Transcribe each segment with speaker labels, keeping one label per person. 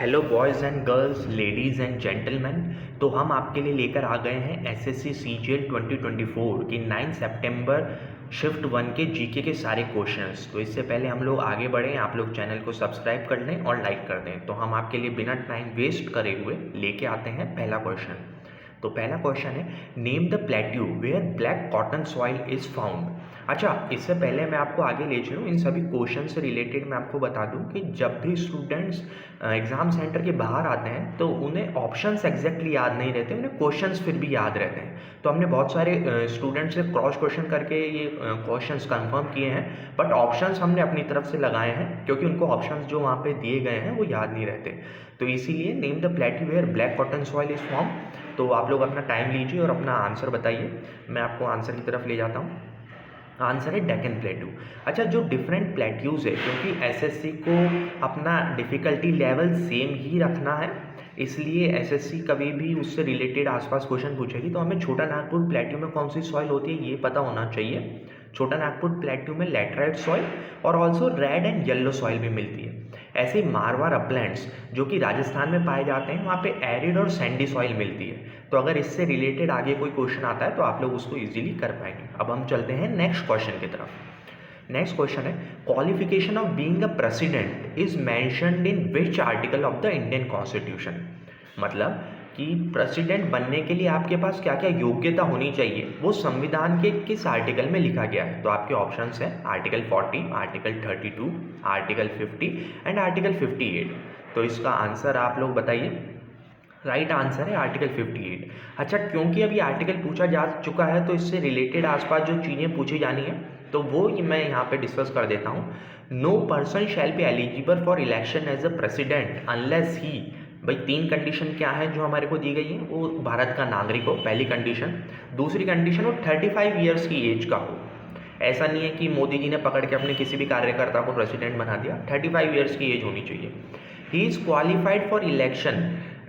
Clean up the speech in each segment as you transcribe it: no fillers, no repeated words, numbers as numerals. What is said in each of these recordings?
Speaker 1: Hello boys and girls, ladies and gentleman. तो हम आपके लिए लेकर आ गए हैं एसएससी सीजीएल 2024 की 9 सितंबर शिफ्ट 1 के जीके के सारे क्वेश्चंस। तो इससे पहले हम लोग आगे बढ़ें, आप लोग चैनल को सब्सक्राइब कर लें और लाइक कर दें। तो हम आपके लिए बिना टाइम वेस्ट करे हुए लेके आते हैं पहला क्वेश्चन। तो पहला क्वेश्चन है, name the plateau where black cotton soil is found. अच्छा, इससे पहले मैं आपको आगे ले चलूँ, इन सभी क्वेश्चन से रिलेटेड मैं आपको बता दूं कि जब भी स्टूडेंट्स एग्ज़ाम सेंटर के बाहर आते हैं तो उन्हें ऑप्शंस एग्जैक्टली याद नहीं रहते, उन्हें क्वेश्चंस फिर भी याद रहते हैं। तो हमने बहुत सारे स्टूडेंट्स से क्रॉस क्वेश्चन करके ये क्वेश्चंस कंफर्म किए हैं, बट ऑप्शंस हमने अपनी तरफ से लगाए हैं क्योंकि उनको ऑप्शंस जो वहाँ पे दिए गए हैं वो याद नहीं रहते। तो इसीलिए name the plateau where black cotton soil is form. तो आप लोग अपना टाइम लीजिए और अपना आंसर बताइए, मैं आपको आंसर की तरफ ले जाता हूँ। आंसर है डेक्कन प्लेट्यू। अच्छा, जो डिफरेंट प्लेट्यूज़ है, क्योंकि एसएससी को अपना डिफ़िकल्टी लेवल सेम ही रखना है, इसलिए एसएससी कभी भी उससे रिलेटेड आसपास क्वेश्चन पूछेगी तो हमें छोटा नागपुर प्लेट्यू में कौन सी सॉइल होती है ये पता होना चाहिए। छोटा नागपुर प्लेट्यू में लैटराइट सॉइल और also red and yellow soil भी मिलती है। ऐसे ही मारवाड़ अपलैंड्स जो कि राजस्थान में पाए जाते हैं, वहाँ पे एरिड और सैंडी सॉइल मिलती है। तो अगर इससे रिलेटेड आगे कोई क्वेश्चन आता है तो आप लोग उसको इजीली कर पाएंगे। अब हम चलते हैं नेक्स्ट क्वेश्चन की तरफ। नेक्स्ट क्वेश्चन है, qualification of being a president is mentioned in which article of the Indian constitution. मतलब कि प्रेसिडेंट बनने के लिए आपके पास क्या क्या योग्यता होनी चाहिए वो संविधान के किस आर्टिकल में लिखा गया है। तो आपके ऑप्शंस हैं article 40, article 32, article 50 and article 58। तो इसका आंसर आप लोग बताइए। राइट आंसर है आर्टिकल 58। अच्छा, क्योंकि अभी आर्टिकल पूछा जा चुका है तो इससे रिलेटेड आसपास जो चीज़ें पूछी जानी है तो वो मैं यहाँ पे डिस्कस कर देता हूँ। No person shall be eligible for election as a president unless he. भाई तीन कंडीशन क्या है जो हमारे को दी गई है, वो भारत का नागरिक हो पहली कंडीशन, दूसरी कंडीशन वो 35 ईयर्स की एज का हो। ऐसा नहीं है कि मोदी जी ने पकड़ के अपने किसी भी कार्यकर्ता को प्रेसिडेंट बना दिया, 35 ईयर्स की एज होनी चाहिए। He is qualified for election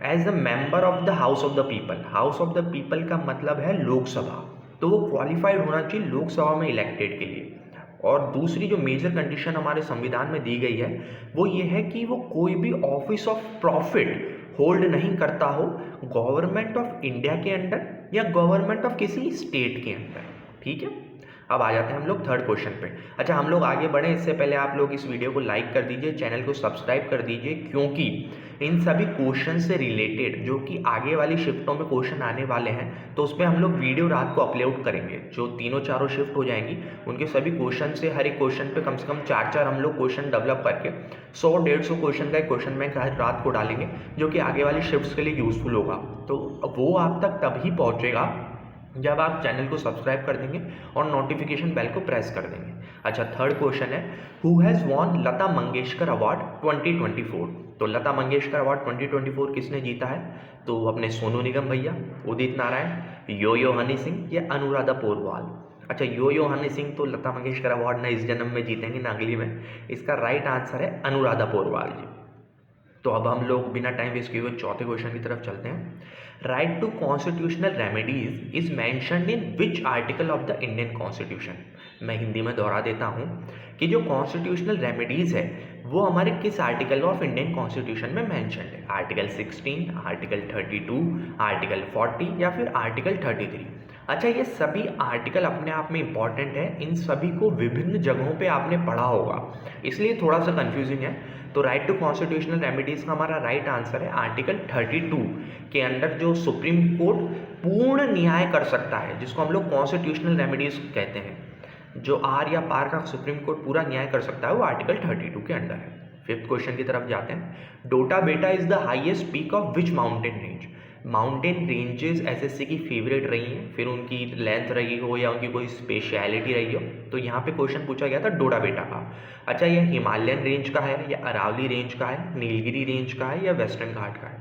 Speaker 1: as a member of the House of the People. House of the People का मतलब है लोकसभा, तो वो क्वालिफाइड होना चाहिए लोकसभा में इलेक्टेड के लिए। और दूसरी जो मेजर कंडीशन हमारे संविधान में दी गई है वो ये है कि वो कोई भी ऑफिस ऑफ प्रॉफिट होल्ड नहीं करता हो गवर्नमेंट ऑफ इंडिया के अंडर या गवर्नमेंट ऑफ किसी स्टेट के अंडर। ठीक है, अब आ जाते हैं हम लोग थर्ड क्वेश्चन पे। अच्छा, हम लोग आगे बढ़ें इससे पहले आप लोग इस वीडियो को लाइक कर दीजिए, चैनल को सब्सक्राइब कर दीजिए, क्योंकि इन सभी क्वेश्चन से रिलेटेड जो कि आगे वाली शिफ्टों में क्वेश्चन आने वाले हैं तो उसमें हम लोग वीडियो रात को अपलोड करेंगे। जो तीनों चारों शिफ्ट हो जाएंगी उनके सभी क्वेश्चन से हर एक क्वेश्चन पे कम से कम चार चार हम लोग क्वेश्चन डेवलप करके 100-150 क्वेश्चन का एक क्वेश्चन बैंक हर रात को डालेंगे जो कि आगे वाली शिफ्ट्स के लिए यूज़फुल होगा। तो वो आप तक तभी पहुँचेगा जब आप चैनल को सब्सक्राइब कर देंगे और नोटिफिकेशन बेल को प्रेस कर देंगे। अच्छा, थर्ड क्वेश्चन है, who has won Lata Mangeshkar award 2024। तो लता मंगेशकर अवार्ड 2024 किसने जीता है? तो अपने सोनू निगम भैया, उदित नारायण, यो यो हनी सिंह या अनुराधा पोरवाल। अच्छा, यो यो हनी सिंह तो लता मंगेशकर अवार्ड ना इस जन्म में जीतेंगे ना अगली में। इसका राइट आंसर है अनुराधा पोरवाल जी। तो अब हम लोग बिना टाइम वेस्ट किए हुए चौथे क्वेश्चन की तरफ चलते हैं। Right to constitutional remedies is mentioned in which article of the Indian constitution. मैं हिंदी में दोहरा देता हूँ कि जो कॉन्स्टिट्यूशनल रेमेडीज है वो हमारे किस आर्टिकल ऑफ इंडियन कॉन्स्टिट्यूशन में मैंशन्ड है? आर्टिकल 16, आर्टिकल 32, आर्टिकल 40 या फिर आर्टिकल 33। अच्छा, ये सभी आर्टिकल अपने आप में इंपॉर्टेंट है, इन सभी को विभिन्न जगहों पे आपने पढ़ा होगा, इसलिए थोड़ा सा कंफ्यूजिंग है। तो राइट टू कॉन्स्टिट्यूशनल रेमेडीज़ का हमारा राइट आंसर है आर्टिकल 32 के अंडर जो सुप्रीम कोर्ट पूर्ण न्याय कर सकता है, जिसको हम लोग कॉन्स्टिट्यूशनल रेमेडीज़ कहते हैं, जो आर या पार का सुप्रीम कोर्ट पूरा न्याय कर सकता है वो आर्टिकल 32 के अंडर है। फिफ्थ क्वेश्चन की तरफ जाते हैं। डोटा बेटा is the highest peak of which mountain range. Mountain ranges SSC की फेवरेट रही हैं, फिर उनकी लेंथ रही हो या उनकी कोई स्पेशलिटी रही हो, तो यहाँ पे क्वेश्चन पूछा गया था डोडा बेटा का। अच्छा, यह हिमालयन रेंज का है या अरावली रेंज का है, नीलगिरी रेंज का है या वेस्टर्न घाट का है?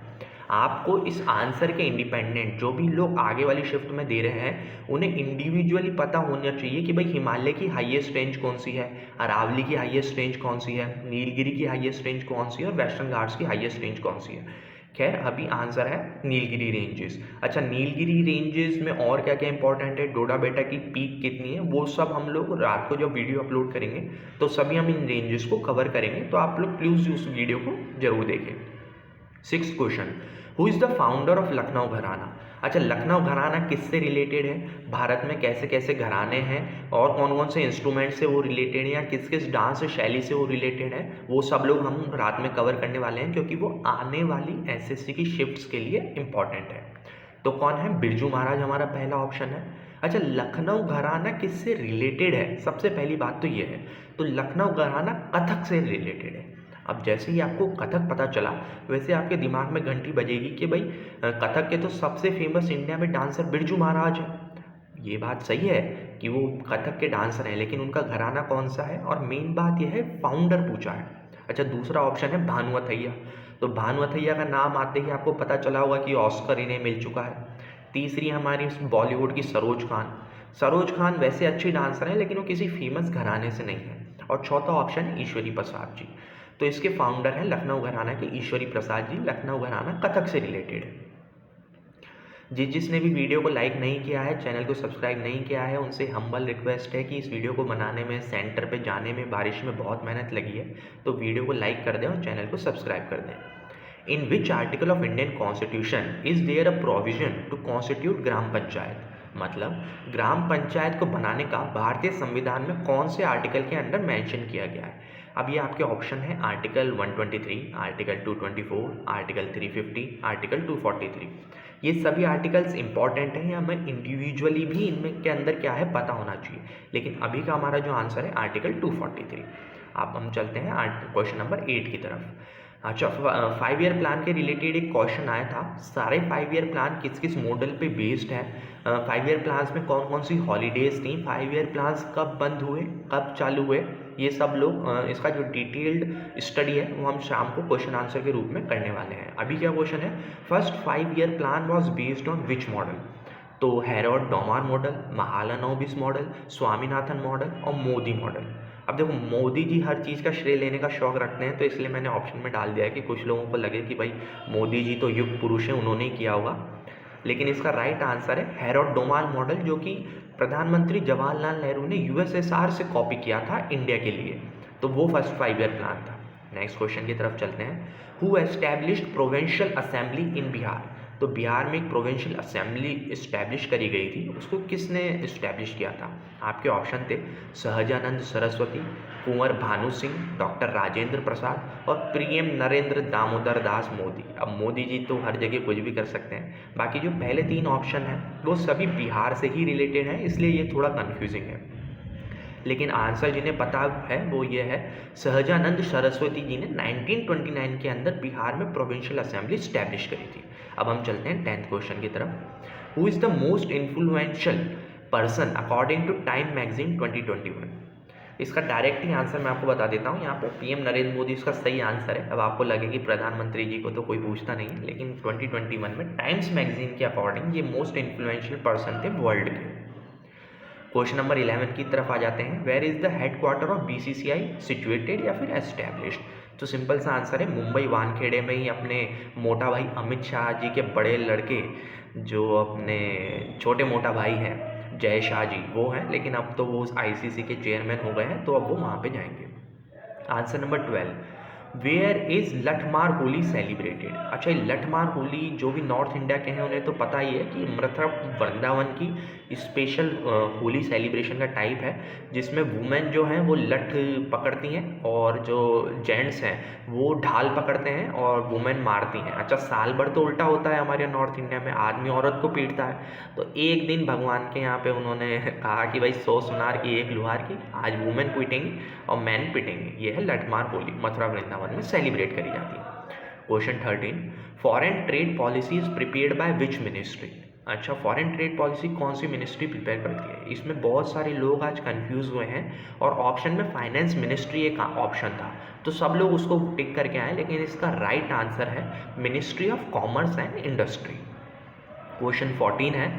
Speaker 1: आपको इस आंसर के इंडिपेंडेंट जो भी लोग आगे वाली शिफ्ट में दे रहे हैं उन्हें इंडिविजुअली पता होना चाहिए कि भाई हिमालय की हाईएस्ट रेंज कौन सी है, अरावली की हाईएस्ट रेंज कौन सी है, नीलगिरी की हाईएस्ट रेंज कौन सी है और वेस्टर्न घाट्स की हाईएस्ट रेंज कौन सी है। खैर, अभी आंसर है नीलगिरी रेंजेस। अच्छा, नीलगिरी रेंजेस में और क्या क्या इंपॉर्टेंट है, डोडा बेटा की पीक कितनी है, वो सब हम लोग रात को जब वीडियो अपलोड करेंगे तो सभी हम इन रेंजेस को कवर करेंगे, तो आप लोग प्लीज़ उस वीडियो को जरूर देखें। Sixth question, who is the founder of Lucknow घराना। अच्छा, लखनऊ घराना किससे रिलेटेड है, भारत में कैसे कैसे घराने हैं और कौन कौन से इंस्ट्रूमेंट से वो रिलेटेड है या किस किस डांस शैली से वो रिलेटेड है, वो सब लोग हम रात में कवर करने वाले हैं, क्योंकि वो आने वाली एसएससी की शिफ्ट्स के लिए इम्पॉर्टेंट है। तो कौन है, बिरजू महाराज हमारा पहला ऑप्शन है। अच्छा, लखनऊ घराना किससे रिलेटेड है, सबसे पहली बात तो ये है, तो लखनऊ घराना कथक से रिलेटेड है। अब जैसे ही आपको कथक पता चला वैसे आपके दिमाग में घंटी बजेगी कि भाई कथक के तो सबसे फेमस इंडिया में डांसर बिरजू महाराज है। ये बात सही है कि वो कथक के डांसर हैं, लेकिन उनका घराना कौन सा है, और मेन बात यह है फाउंडर पूछा है। अच्छा, दूसरा ऑप्शन है भानुअथैया। तो भानुअथैया का नाम आते ही आपको पता चला होगा कि ऑस्कर इन्हें मिल चुका है। तीसरी हमारी बॉलीवुड की सरोज खान। सरोज खान वैसे अच्छी डांसर हैं, लेकिन वो किसी फेमस घराने से नहीं है। और चौथा ऑप्शन है ईश्वरी प्रसाद जी। तो इसके फाउंडर हैं लखनऊ घराना के ईश्वरी प्रसाद जी। लखनऊ घराना कथक से रिलेटेड है। जिसने भी वीडियो को लाइक नहीं किया है, चैनल को सब्सक्राइब नहीं किया है, उनसे हम्बल रिक्वेस्ट है कि इस वीडियो को बनाने में, सेंटर पे जाने में बारिश में बहुत मेहनत लगी है, तो वीडियो को लाइक कर दें और चैनल को सब्सक्राइब कर दें। In which article of Indian constitution is there a provision to constitute gram panchayat. मतलब ग्राम पंचायत को बनाने का भारतीय संविधान में कौन से आर्टिकल के अंडर मेंशन किया गया है। अब ये आपके ऑप्शन है आर्टिकल 123, आर्टिकल 224, आर्टिकल 350, आर्टिकल 243। ये सभी आर्टिकल्स इंपॉर्टेंट हैं, हमें इंडिविजुअली भी इनमें के अंदर क्या है पता होना चाहिए, लेकिन अभी का हमारा जो आंसर है आर्टिकल 243। अब हम चलते हैं क्वेश्चन नंबर 8 की तरफ। अच्छा, 5 ईयर प्लान के रिलेटेड एक क्वेश्चन आया था, सारे 5 ईयर प्लान किस किस मॉडल पे बेस्ड है, 5 ईयर प्लान्स में कौन कौन सी हॉलीडेज थी, 5 ईयर प्लान्स कब बंद हुए, कब चालू हुए, ये सब लोग इसका जो डिटेल्ड स्टडी है वो हम शाम को क्वेश्चन आंसर के रूप में करने वाले हैं। अभी क्या क्वेश्चन है, first 5 year plan was based on which model. तो Harrod Domar model, Mahalanobis model, Swaminathan model और मोदी मॉडल। अब देखो, मोदी जी हर चीज़ का श्रेय लेने का शौक रखते हैं, तो इसलिए मैंने ऑप्शन में डाल दिया है कि कुछ लोगों को लगे कि भाई मोदी जी तो युग पुरुष हैं, उन्होंने ही किया होगा, लेकिन इसका राइट आंसर है हैरोल्ड डोमार मॉडल, जो कि प्रधानमंत्री जवाहरलाल नेहरू ने यूएसएसआर से कॉपी किया था इंडिया के लिए। तो वो फर्स्ट 5 ईयर प्लान था। नेक्स्ट क्वेश्चन की तरफ चलते हैं। Who established provincial assembly in Bihar. तो बिहार में एक प्रोविंशियल असेंबली इस्टेब्लिश करी गई थी, उसको किसने इस्टेब्लिश किया था। आपके ऑप्शन थे सहजानंद सरस्वती, कुंवर भानु सिंह, डॉक्टर राजेंद्र प्रसाद और पीएम नरेंद्र दामोदर दास मोदी। अब मोदी जी तो हर जगह कुछ भी कर सकते हैं, बाकी जो पहले 3 ऑप्शन हैं वो सभी बिहार से ही रिलेटेड हैं, इसलिए ये थोड़ा कन्फ्यूजिंग है, लेकिन आंसर जिन्हें पता है वो ये है, सहजानंद सरस्वती जी ने 1929 के अंदर बिहार में प्रोविंशियल असेंबली स्टैब्लिश करी थी। अब हम चलते हैं 10th क्वेश्चन की तरफ। Who is the most influential person according to Time magazine 2021। इसका डायरेक्ट ही आंसर मैं आपको बता देता हूँ, यहाँ पे पीएम नरेंद्र मोदी इसका सही आंसर है। अब आपको लगे कि प्रधानमंत्री जी को तो कोई पूछता नहीं है, लेकिन 2021 में टाइम्स मैगजीन के अकॉर्डिंग ये मोस्ट इन्फ्लुएंशियल पर्सन थे वर्ल्ड के। क्वेश्चन नंबर 11 की तरफ आ जाते हैं। Where is the headquarter of BCCI situated या फिर एस्टैब्लिश्ड। तो सिंपल सा आंसर है मुंबई वानखेड़े में ही अपने मोटा भाई अमित शाह जी के बड़े लड़के, जो अपने छोटे मोटा भाई हैं जय शाह जी, वो हैं, लेकिन अब तो वो आईसीसी के चेयरमैन हो गए हैं, तो अब वो वहाँ पे जाएंगे। Answer number 12, where is Lathmar Holi celebrated. अच्छा, ये लठमार होली जो भी नॉर्थ इंडिया के हैं उन्हें तो पता ही है कि मथुरा वृंदावन की स्पेशल होली सेलिब्रेशन का टाइप है, जिसमें वुमेन जो हैं वो लठ पकड़ती हैं और जो जेंट्स हैं वो ढाल पकड़ते हैं और वुमेन मारती हैं। अच्छा, साल भर तो उल्टा होता है हमारे नॉर्थ इंडिया में, आदमी औरत को पीटता है, तो एक दिन भगवान के यहाँ पे उन्होंने कहा कि भाई 100 सुनार की 1 लुहार की, आज वुमेन पीटेंगी और मैन पीटेंगे। ये है लठमार होली, मथुरा वृंदावन में सेलिब्रेट करी जाती है। Question 13, foreign trade policy is prepared by which ministry. अच्छा, फॉरेन ट्रेड पॉलिसी कौन सी मिनिस्ट्री प्रिपेयर करती है। इसमें बहुत सारे लोग आज कंफ्यूज हुए हैं, और ऑप्शन में फाइनेंस मिनिस्ट्री एक ऑप्शन था, तो सब लोग उसको टिक करके आए, लेकिन इसका राइट आंसर है ministry of commerce and industry. Question 14 है,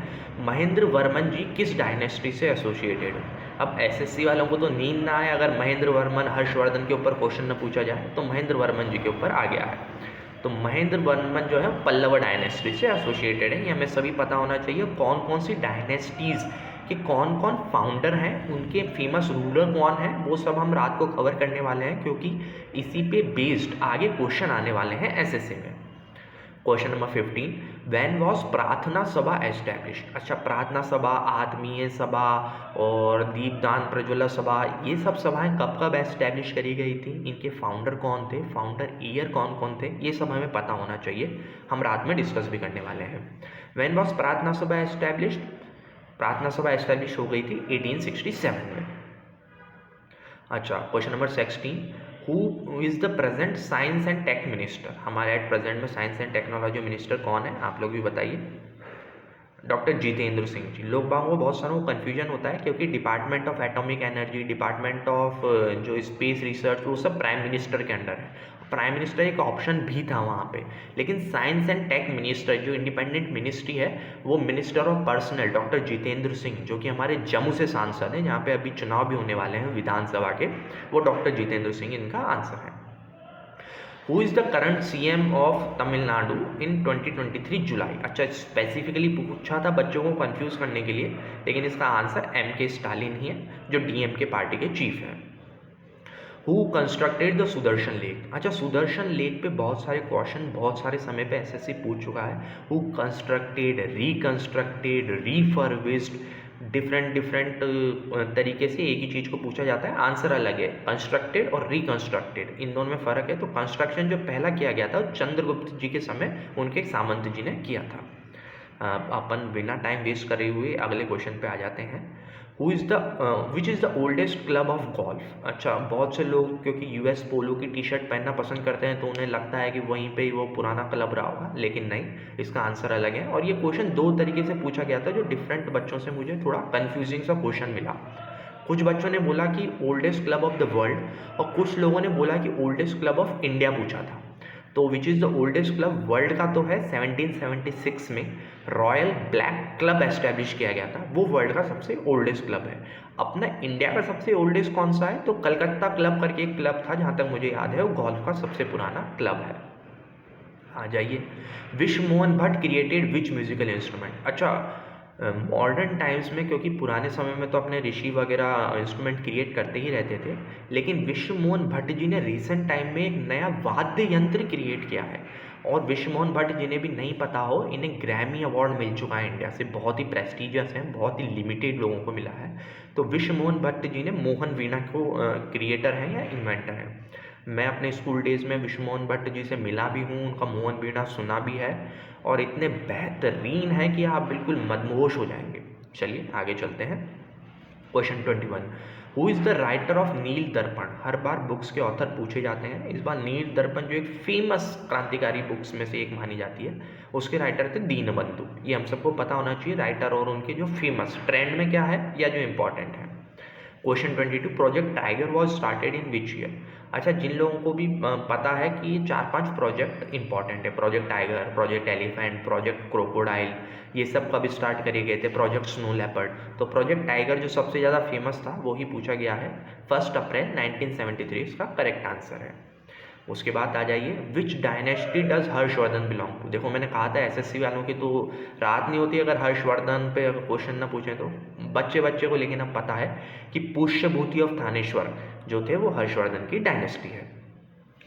Speaker 1: महेंद्र वर्मन जी किस डायनेस्टी से एसोसिएटेड है। अब एसएससी वालों को तो नींद ना आए अगर महेंद्र वर्मन हर्षवर्धन के ऊपर क्वेश्चन न पूछा जाए, तो महेंद्र वर्मन जी के ऊपर आ गया है। तो महेंद्र वर्मन जो है पल्लव डायनेस्टी से एसोसिएटेड है, ये हमें सभी पता होना चाहिए। कौन कौन सी डायनेस्टीज़ कि कौन कौन फाउंडर हैं, उनके फेमस रूलर कौन हैं, वो सब हम रात को कवर करने वाले हैं, क्योंकि इसी पे बेस्ड आगे क्वेश्चन आने वाले हैं एसएससी में। क्वेश्चन नंबर 15, व्हेन वॉज प्रार्थना सभा एस्टैब्लिश। अच्छा, प्रार्थना सभा, आत्मीय सभा और दीपदान प्रज्वला सभा, ये सब सभाएं कब कब एस्टैब्लिश करी गई थी, इनके फाउंडर कौन थे, फाउंडर ईयर कौन कौन थे, ये सब हमें पता होना चाहिए, हम रात में डिस्कस भी करने वाले हैं। व्हेन वॉज प्रार्थना सभा एस्टैब्लिश्ड, प्रार्थना सभा एस्टैब्लिश हो गई थी 1867 में। अच्छा, question number 16, who is the present science and tech minister. हमारे एट प्रेजेंट में साइंस एंड टेक्नोलॉजी मिनिस्टर कौन है, आप लोग भी बताइए। डॉक्टर जितेंद्र सिंह जी। लोग बागों को बहुत सारों को कन्फ्यूजन होता है क्योंकि department of atomic energy, department of जो स्पेस रिसर्च, वो सब प्राइम मिनिस्टर के अंडर है। प्राइम मिनिस्टर एक ऑप्शन भी था वहाँ पे, लेकिन साइंस एंड टेक मिनिस्टर जो इंडिपेंडेंट मिनिस्ट्री है, वो minister of personal doctor Jitendra Singh, जो कि हमारे जम्मू से सांसद हैं, जहाँ पे अभी चुनाव भी होने वाले हैं विधानसभा के, वो डॉक्टर जितेंद्र सिंह इनका आंसर है। Who is the current CM of Tamil Nadu in 2023 July. अच्छा, स्पेसिफिकली पूछा था बच्चों को कंफ्यूज करने के लिए, लेकिन इसका आंसर एम.के. स्टालिन ही है, जो डीएमके पार्टी के चीफ हैं। Who constructed the Sudarshan lake. अच्छा, सुदर्शन लेक पे बहुत सारे क्वेश्चन बहुत सारे समय पे एसएससी पूछ चुका है। Who constructed, reconstructed, refurbished, different तरीके से एक ही चीज़ को पूछा जाता है, आंसर अलग है। कंस्ट्रक्टेड और रिकंस्ट्रक्टेड, इन दोनों में फ़र्क है। तो कंस्ट्रक्शन जो पहला किया गया था वो चंद्रगुप्त जी के समय उनके सामंत जी ने किया था। अपन बिना टाइम वेस्ट करे हुए अगले क्वेश्चन पे आ जाते हैं। Which is the oldest club of golf. अच्छा, बहुत से लोग क्योंकि यूएस पोलो की टी शर्ट पहनना पसंद करते हैं तो उन्हें लगता है कि वहीं पे ही वो पुराना क्लब रहा होगा, लेकिन नहीं, इसका आंसर अलग है। और ये क्वेश्चन दो तरीके से पूछा गया था, जो डिफरेंट बच्चों से मुझे थोड़ा कन्फ्यूजिंग सा क्वेश्चन मिला। कुछ बच्चों ने बोला कि oldest club of the world, और कुछ लोगों ने बोला कि ओल्डेस्ट क्लब ऑफ इंडिया पूछा था। तो which is the oldest club world का तो है 1776 में रॉयल ब्लैक क्लब एस्टैब्लिश किया गया था, वो वर्ल्ड का सबसे ओल्डेस्ट क्लब है। अपना इंडिया का सबसे ओल्डेस्ट कौन सा है, तो कलकत्ता क्लब करके एक क्लब था, जहाँ तक मुझे याद है, वो गोल्फ का सबसे पुराना क्लब है। आ जाइए, विश्व मोहन भट्ट क्रिएटेड विच म्यूजिकल इंस्ट्रूमेंट। अच्छा, मॉडर्न टाइम्स में, क्योंकि पुराने समय में तो अपने ऋषि वगैरह इंस्ट्रूमेंट क्रिएट करते ही रहते थे, लेकिन विश्व मोहन भट्ट जी ने रिसेंट टाइम में एक नया वाद्य यंत्र क्रिएट किया है। और विश्व मोहन भट्ट जिन्हें भी नहीं पता हो, इन्हें ग्रैमी अवार्ड मिल चुका है इंडिया से, बहुत ही प्रेस्टिजियस है, बहुत ही लिमिटेड लोगों को मिला है। तो विश्व मोहन भट्ट जी ने मोहन वीणा को क्रिएटर हैं या इन्वेंटर हैं। मैं अपने स्कूल डेज़ में विश्व मोहन भट्ट जी से मिला भी हूँ, उनका मोहन वीणा सुना भी है, और इतने बेहतरीन है कि आप बिल्कुल मदमोश हो जाएंगे। चलिए आगे चलते हैं। Question 21, who is the writer of Neel Darpan. हर बार बुक्स के ऑथर पूछे जाते हैं, इस बार नील दर्पण जो एक फेमस क्रांतिकारी बुक्स में से एक मानी जाती है, उसके राइटर थे दीनबंधु। ये हम सबको पता होना चाहिए, राइटर और उनके जो फेमस ट्रेंड में क्या है या जो इम्पोर्टेंट है। Question 22, project tiger was started in which year. अच्छा, जिन लोगों को भी पता है कि ये 4-5 प्रोजेक्ट इंपॉर्टेंट है, project tiger, project elephant, project crocodile, ये सब कब स्टार्ट करे गए थे, प्रोजेक्ट स्नो लेपर्ड। तो प्रोजेक्ट टाइगर जो सबसे ज़्यादा फेमस था वो ही पूछा गया है, 1 अप्रैल 1973 इसका करेक्ट आंसर है। उसके बाद आ जाइए, which dynasty does Harshavardhan belong to. देखो, मैंने कहा था एसएससी वालों की तो रात नहीं होती अगर हर्षवर्धन पे क्वेश्चन ना पूछें तो, बच्चे को लेकिन अब पता है कि पुष्यभूति ऑफ थानेश्वर जो थे वो हर्षवर्धन की डायनेस्टी है।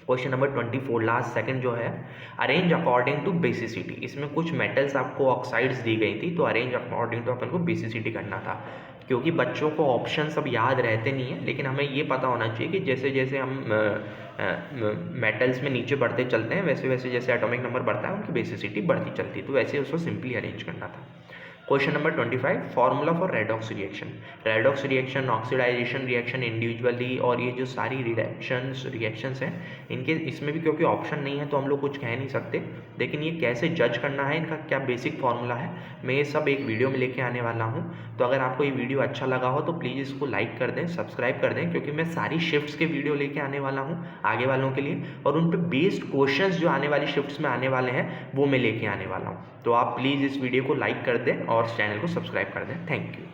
Speaker 1: क्वेश्चन नंबर 24, लास्ट सेकंड जो है, अरेंज अकॉर्डिंग टू बेसिसिटी। इसमें कुछ मेटल्स आपको ऑक्साइड्स दी गई थी, तो अरेंज अकॉर्डिंग टू अपन को बेसिसिटी करना था। क्योंकि बच्चों को ऑप्शन सब याद रहते नहीं है, लेकिन हमें ये पता होना चाहिए कि जैसे जैसे हम मेटल्स में नीचे बढ़ते चलते हैं, वैसे वैसे जैसे एटॉमिक नंबर बढ़ता है उनकी बेसिसिटी बढ़ती चलती है, तो वैसे उसको सिंपली अरेंज करना था। Question number 25, formula for redox reaction. Redox reaction, oxidisation reaction individually, और ये जो सारी रिएक्शंस हैं, इनके इसमें भी क्योंकि ऑप्शन नहीं है तो हम लोग कुछ कह नहीं सकते, लेकिन ये कैसे जज करना है, इनका क्या बेसिक फार्मूला है, मैं ये सब एक वीडियो में लेके आने वाला हूँ। तो अगर आपको ये वीडियो अच्छा लगा हो तो प्लीज़ इसको लाइक कर दें, सब्सक्राइब कर दें, क्योंकि मैं सारी शिफ्ट्स के वीडियो लेके आने वाला हूँ आगे वालों के लिए, और उन पर बेस्ड क्वेश्चंस जो आने वाली शिफ्ट्स में आने वाले हैं वो मैं लेके आने वाला हूँ। तो आप प्लीज़ इस वीडियो को लाइक कर दें और चैनल को सब्सक्राइब कर दें। Thank you.